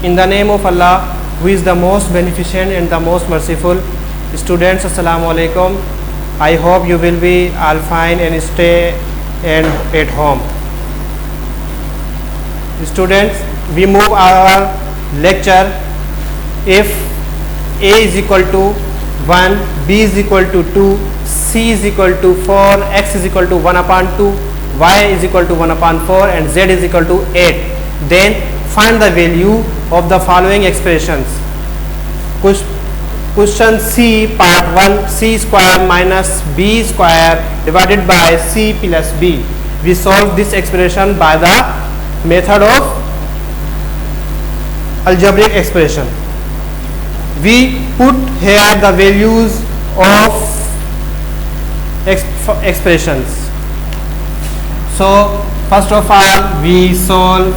In the name of Allah, who is the most beneficent and the most merciful. Students, Assalamu alaikum. I hope you will be all fine and stay and at home. Students, we move our lecture. If A is equal to 1, B is equal to 2, C is equal to 4, X is equal to 1 upon 2, Y is equal to 1 upon 4 and Z is equal to 8. Then find the value of the following expressions. Question C part 1, C square minus B square divided by C plus B. We solve this expression by the method of algebraic expression. We put here the values of expressions. So first of all, we solve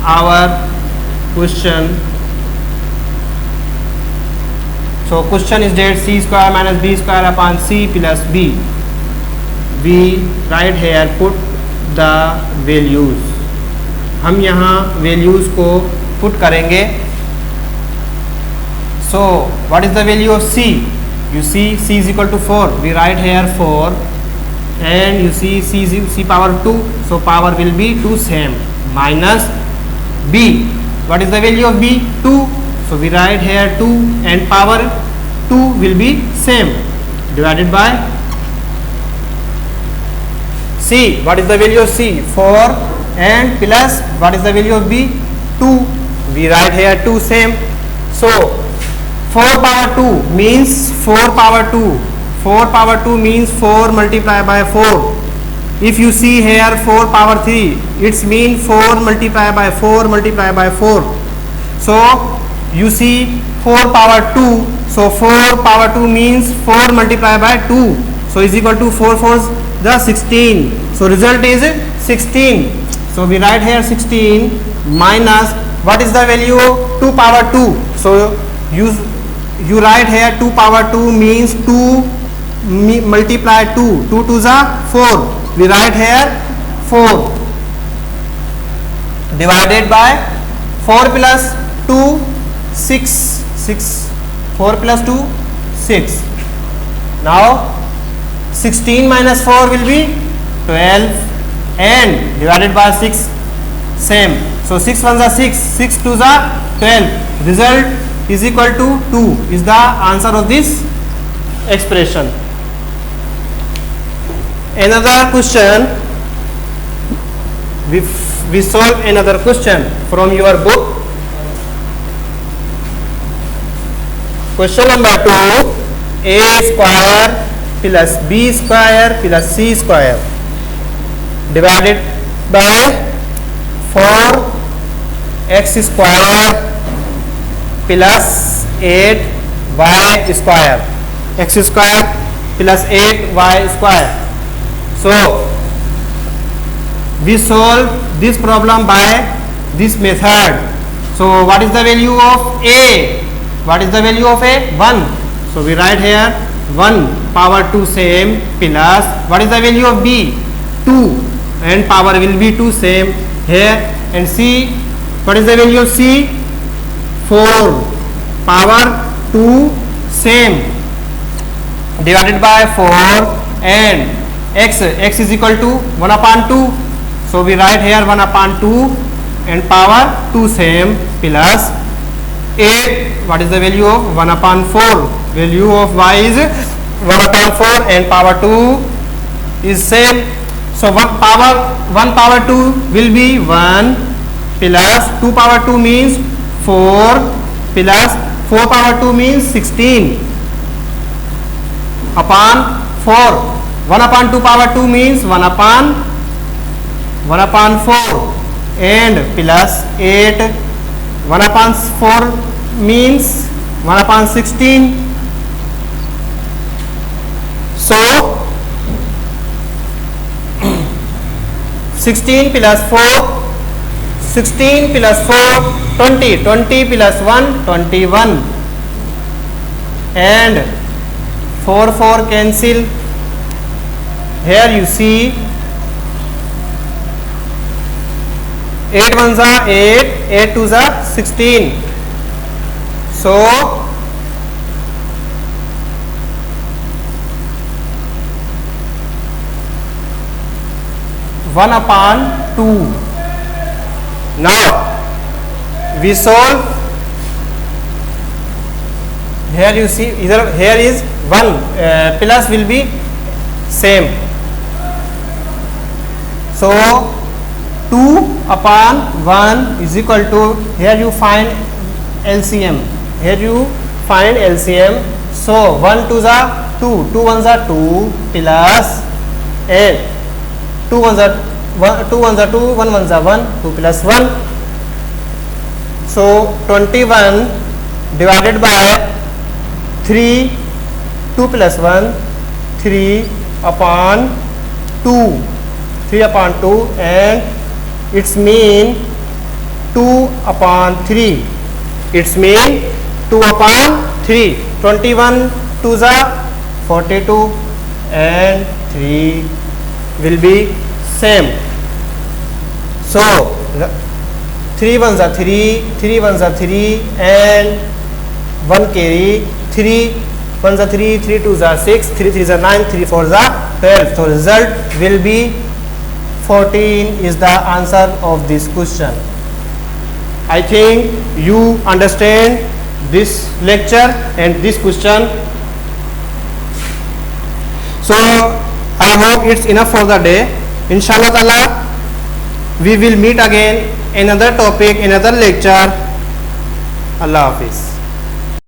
our question. So question is that C square minus B square upon C plus B. We write here put the values. हम यहाँ values को put करेंगे. So what is the value of C? You see C is equal to 4. We write here 4 and you see C power 2. So power will be 2 same minus B. What is the value of B? 2. So we write here 2 and power 2 will be same divided by C. What is the value of C? 4 and plus what is the value of B? 2. We write here 2 same. So 4 power 2 means 4 power 2. 4 power 2 means 4 multiplied by 4. If you see here 4 power 3, it's mean 4 multiplied by 4 multiplied by 4. So you see 4 power 2. So 4 power 2 means 4 multiplied by 2. So is equal to 4 4 the 16. So result is 16. So we write here 16 minus what is the value 2 power 2. So you write here 2 power 2 means 2 multiply 2. 2 to the 4. We write here 4 divided by 4 plus 2 6. 4 plus 2 6. Now 16 minus 4 will be 12 and divided by 6 same. So 6 1 is 6, 6 2 is 12. Result is equal to 2 is the answer of this expression. Another question, we solve another question from your book. Question number 2, A square plus B square plus C square divided by 4x square plus 8y square. X square plus 8y square. So we solve this problem by this method. So what is the value of A? What is the value of A? 1. So we write here 1 power 2 same plus what is the value of B? 2 and power will be 2 same here. And C, what is the value of C? 4 power 2 same divided by 4 and x is equal to 1 upon 2. So we write here 1 upon 2 and power 2 same plus 8. What is the value of 1 upon 4? Value of y is 1 upon 4 and power 2 is same. So 1 power 2 will be 1 plus 2 power 2 means 4 plus 4 power 2 means 16 upon 4. 1 upon 2 power 2 means 1 upon 4 and plus 8. 1 upon 4 means 1 upon 16. So 16 plus 4, 16 plus 4, 20, 20 plus 1, 21 and 4 cancel. Here you see 8 1 जा 8, 8 2 जा 16. So 1/2. Now we solve. Here you see, either here is 1 plus will be same. So 2/1 is equal to, here you find LCM. Here you find LCM. So 1 2 जा 2, 2 1 जा 2 plus 8. 2 1 जा 2, 1 1 जा 1, 2 plus 1. So 21 divided by 3, 2 plus 1, 3/2, 3/2, and it's mean 2/3. It's mean 2/3. 21 2 जा 42 and 3 will be same. So 3 1 जा 3, 3 1 जा 3 and 1 carry. 3 1 जा 3, 3 2 जा 6, 3 3 जा 9, 3 4 जा 12. So result will be 14 is the answer of this question. I think you understand this lecture and this question. So I hope it's enough for the day. Inshallah Ta'ala, we will meet again another topic, another lecture. Allah Hafiz.